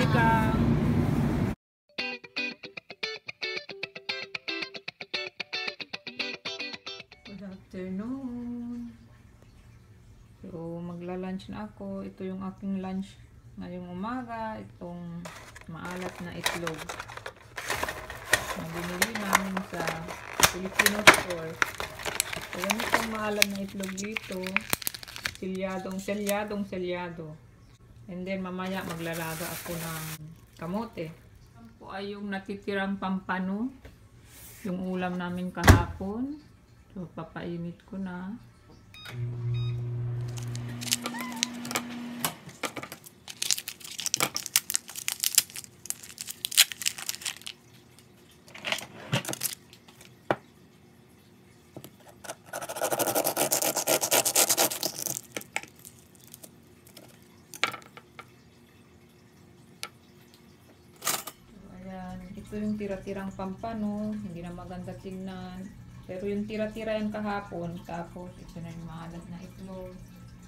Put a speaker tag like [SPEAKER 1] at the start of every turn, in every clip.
[SPEAKER 1] Wait lang. Good afternoon. So, magla-lunch na ako. Ito yung aking lunch ngayong umaga. Itong maalat na itlog na binili namin sa Filipino store. So, ganitong maalat na itlog dito. Selyadong. And then, mamaya maglalaga ako ng kamote. Ito po ay yung natitirang pampano. Yung ulam namin kahapon. So, papainit ko na. Ito yung tira-tirang pampano, hindi na maganda tingnan. Pero yung tira-tira yan kahapon, tapos ito na yung maalat na itlog.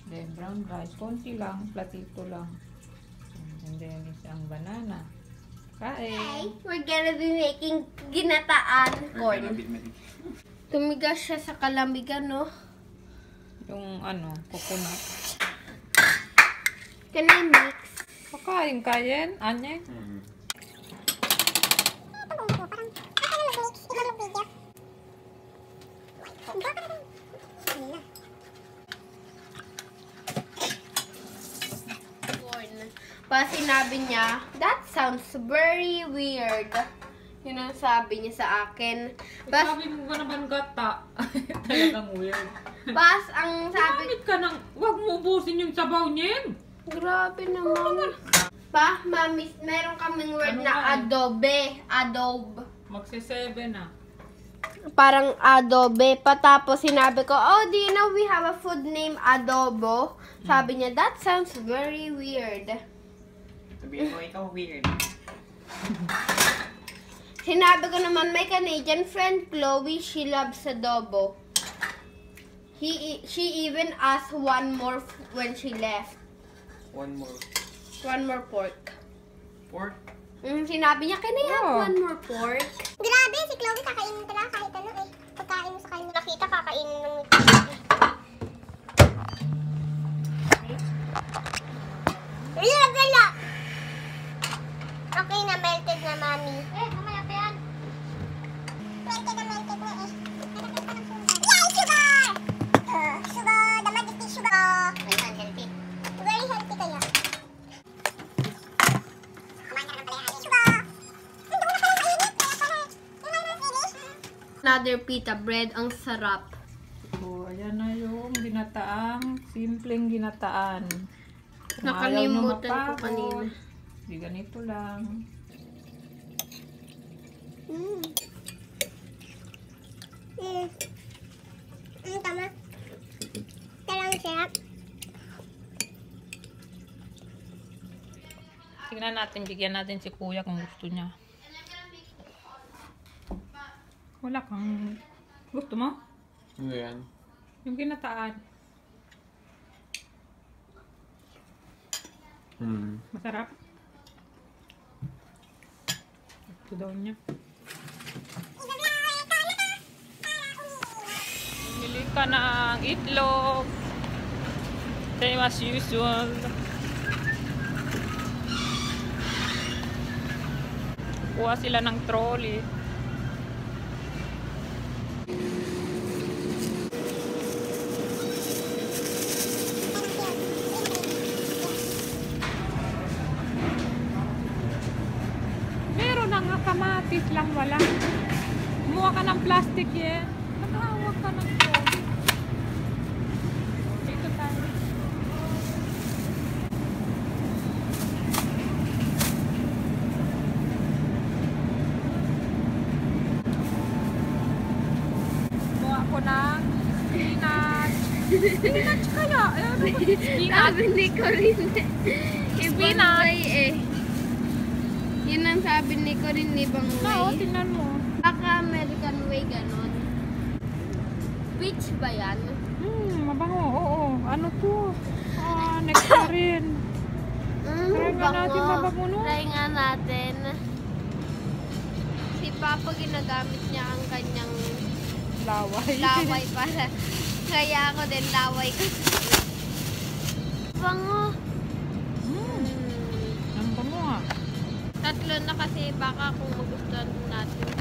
[SPEAKER 1] Then brown rice, konti lang, platito lang. And then isang banana. Kain!
[SPEAKER 2] Okay, we're gonna be making ginataan corn. Tumigas siya sa kalambigan, no?
[SPEAKER 1] Yung ano, coconut.
[SPEAKER 2] Can I mix?
[SPEAKER 1] Pakain kayen, anye?
[SPEAKER 2] Pa sinabi niya, that sounds very weird. Yun ang sabi niya sa akin. Bas,
[SPEAKER 1] Sabi mo ba naman gata? Talagang weird.
[SPEAKER 2] Bas, ang sabi...
[SPEAKER 1] Gamit ka ng, huwag mo ubusin yung sabaw niyan.
[SPEAKER 2] Grabe naman. Pa, mami, meron kaming word
[SPEAKER 1] Ano
[SPEAKER 2] na
[SPEAKER 1] nga eh?
[SPEAKER 2] adobe.
[SPEAKER 1] Magse-7 na.
[SPEAKER 2] Parang adobe. Patapos sinabi ko, oh, do you know we have a food named adobo? Sabi niya, that sounds very weird.
[SPEAKER 3] Sabihin mo, ikaw weird.
[SPEAKER 2] Sinabi ko naman, my Canadian friend Chloe, she loves adobo. She even asked one more when she left.
[SPEAKER 3] One more.
[SPEAKER 2] One more pork.
[SPEAKER 3] Pork?
[SPEAKER 2] Sinabi niya, can I have one more pork?
[SPEAKER 4] Grabe, si Chloe kakainin talaga kahit ano eh. Pagkain mo sa kanya. Nakita kakainin ng Wala! Okay na, melted na, mami. Mamaya pa yan. Melted na eh. Yay, sugar! Sugar, the majestic sugar. Ayan, healthy. Very healthy kaya.
[SPEAKER 2] Another pita bread, ang sarap.
[SPEAKER 1] So, ayan na yung ginataang, simpleng ginataan. Kung ayaw nyo
[SPEAKER 2] Nakalimutan ko
[SPEAKER 1] mapagod,
[SPEAKER 2] kanina.
[SPEAKER 1] di ganito lang.
[SPEAKER 4] Tama. Talagang sarap.
[SPEAKER 1] Tingnan natin, bigyan natin si kuya kung gusto niya. Wala kang... Gusto mo?
[SPEAKER 3] Ano yan?
[SPEAKER 1] Yung ginataan. Masarap. Ito daw niya. Bumili ka ng itlog. Same as usual. Kuha sila ng trolley. Meron na nga kamatis lang wala. Kumuha ka ng plastic yan. Nakahawak ka ng trolley. Dito tayo. Ako ng spinach. Spinach kaya? Spinach.
[SPEAKER 2] Sabi ni Corinne, ibang
[SPEAKER 1] Spinach.
[SPEAKER 2] way eh. Yun ang sabi ni Corinne, ibang
[SPEAKER 1] Oo,
[SPEAKER 2] way.
[SPEAKER 1] tingnan mo.
[SPEAKER 2] Baka American way ganon. Peach ba yan?
[SPEAKER 1] Mabango. Oo. Ano to? Nectarine.
[SPEAKER 2] Mm.
[SPEAKER 1] Try nga natin, mabango, no?
[SPEAKER 2] Try nga natin. Si Papa ginagamit niya ang kanyang laway para. Kaya ako din laway ko. Bango.
[SPEAKER 1] Ang bango ah.
[SPEAKER 2] Tatlo na kasi baka kung magustuhan natin.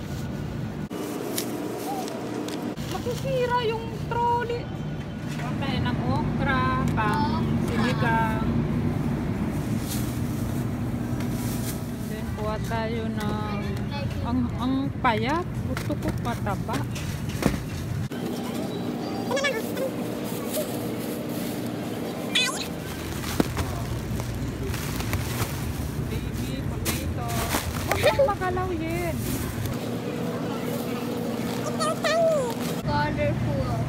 [SPEAKER 1] Masisira yung trolley. Okay, ng okra, pang sinigang. Then, kuha tayo ng ang payat. Gusto ko pataba. Baby potato. Huwag kang makalaw yan.
[SPEAKER 2] Colorful.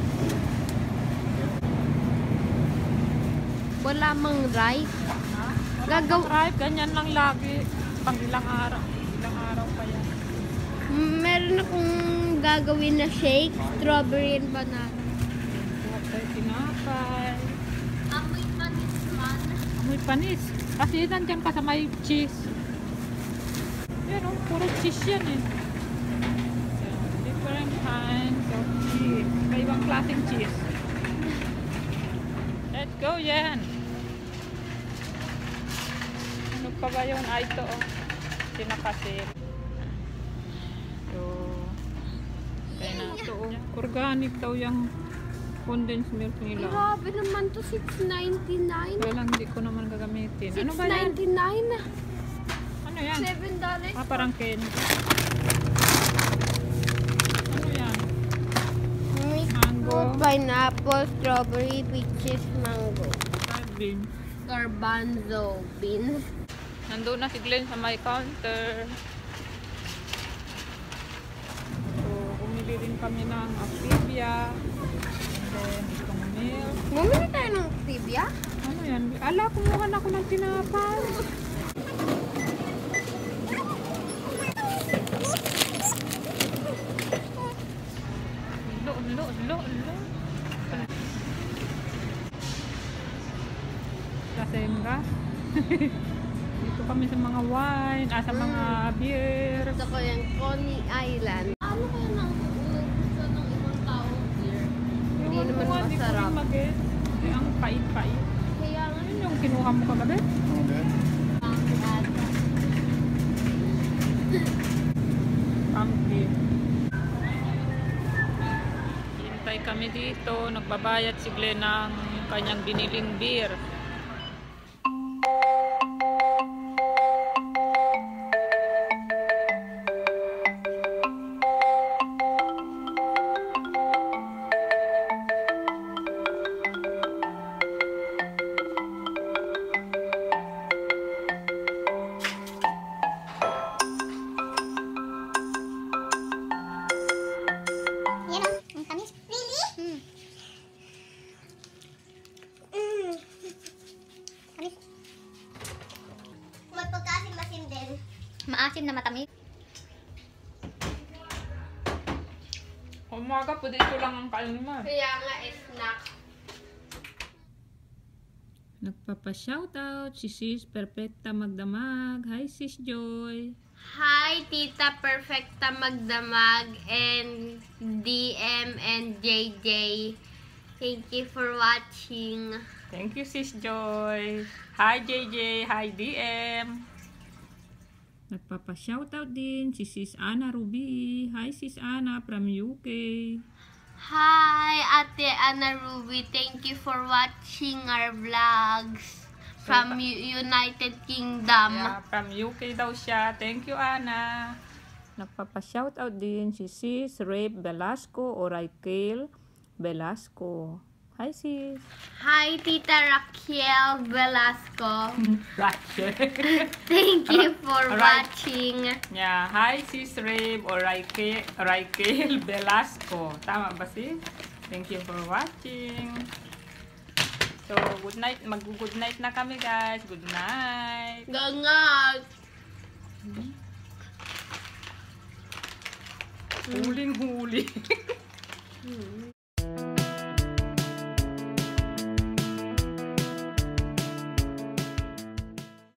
[SPEAKER 2] Wala mang rice.
[SPEAKER 1] Gagaw. Ganyan lang lagi. Pang ilang araw. Ilang araw pa yan.
[SPEAKER 2] Meron akong gagawin na shake. Strawberry and banana.
[SPEAKER 1] Kuha tayo tinapay.
[SPEAKER 2] Amoy panis man.
[SPEAKER 1] Amoy panis. Kasi nandyan pa sa may cheese. Yan o, puro cheese yan eh. Different kinds of cheese. Iba-ibang klaseng cheese. Let's go yan. Ano pa ba yun? Ay, ito o. Sinakasin. So, kaya na ito o. Organic daw yung condensed milk nila.
[SPEAKER 2] Grabe naman to, $6.99.
[SPEAKER 1] Kaya lang hindi ko naman gagamitin. Ano ba yan?
[SPEAKER 2] $6.99.
[SPEAKER 1] Ano yan?
[SPEAKER 2] $7.
[SPEAKER 1] Ah, parang candy. Ano yan? Mango.
[SPEAKER 2] Pineapple, strawberry, peaches, mango.
[SPEAKER 1] Beans.
[SPEAKER 2] Garbanzo beans.
[SPEAKER 1] Nandun na si Glenn sa my counter. So, bumili rin kami ng Activia. And then, itong milk.
[SPEAKER 2] Bumili tayo ng Activia?
[SPEAKER 1] Ano yan? Ala, kumuha na ako ng tinapay. Lo. Kasenga. Dito kami sa mga wine, sa mga beer.
[SPEAKER 2] Gusto ko yung Coney Island. Ano kaya nang gusto ng ibang tao here? Hindi
[SPEAKER 1] Ewan
[SPEAKER 2] naman
[SPEAKER 1] ko nga, di ko
[SPEAKER 2] masarap.
[SPEAKER 1] rin mag-get. Ang pait-pait.
[SPEAKER 2] Kaya nga
[SPEAKER 1] Yun yung kinuha mo kagabi? Pumpkin. Hintay kami dito. Nagbabayad si Glenn ng kanyang biniling beer.
[SPEAKER 4] Yan o, ang tamis. Really? Tamis. Magpagkasing masim din. Maasim na matamis.
[SPEAKER 1] Umaga po dito lang ang kain mo.
[SPEAKER 2] Kaya nga snack.
[SPEAKER 1] Nagpapa-shoutout si Sis Perfecta Magdamag. Hi Sis Joy.
[SPEAKER 2] Hi, Tita Perfecta Magdamag and DM and JJ. Thank you for watching.
[SPEAKER 1] Thank you Sis Joy. Hi JJ. Hi DM. Nagpapa-shoutout din si Sis Ana Ruby. Hi Sis Ana from UK.
[SPEAKER 2] Hi, Ate Ana Ruby. Thank you for watching our vlogs from United Kingdom.
[SPEAKER 1] Yeah, from UK daw siya. Thank you, Ana. Nagpapa-shoutout din si Sis Rape Velasco o Raquel Velasco. Hi, Sis.
[SPEAKER 2] Hi, Tita Raquel Velasco.
[SPEAKER 1] Rachel.
[SPEAKER 2] Thank you for
[SPEAKER 1] Alright.
[SPEAKER 2] watching.
[SPEAKER 1] Yeah, hi, Sis Rape o Raquel Velasco. Tama ba, Sis? Thank you for watching. So, good night. Mag-good night na kami, guys. Good night.
[SPEAKER 2] Gangag.
[SPEAKER 1] Huling-huli.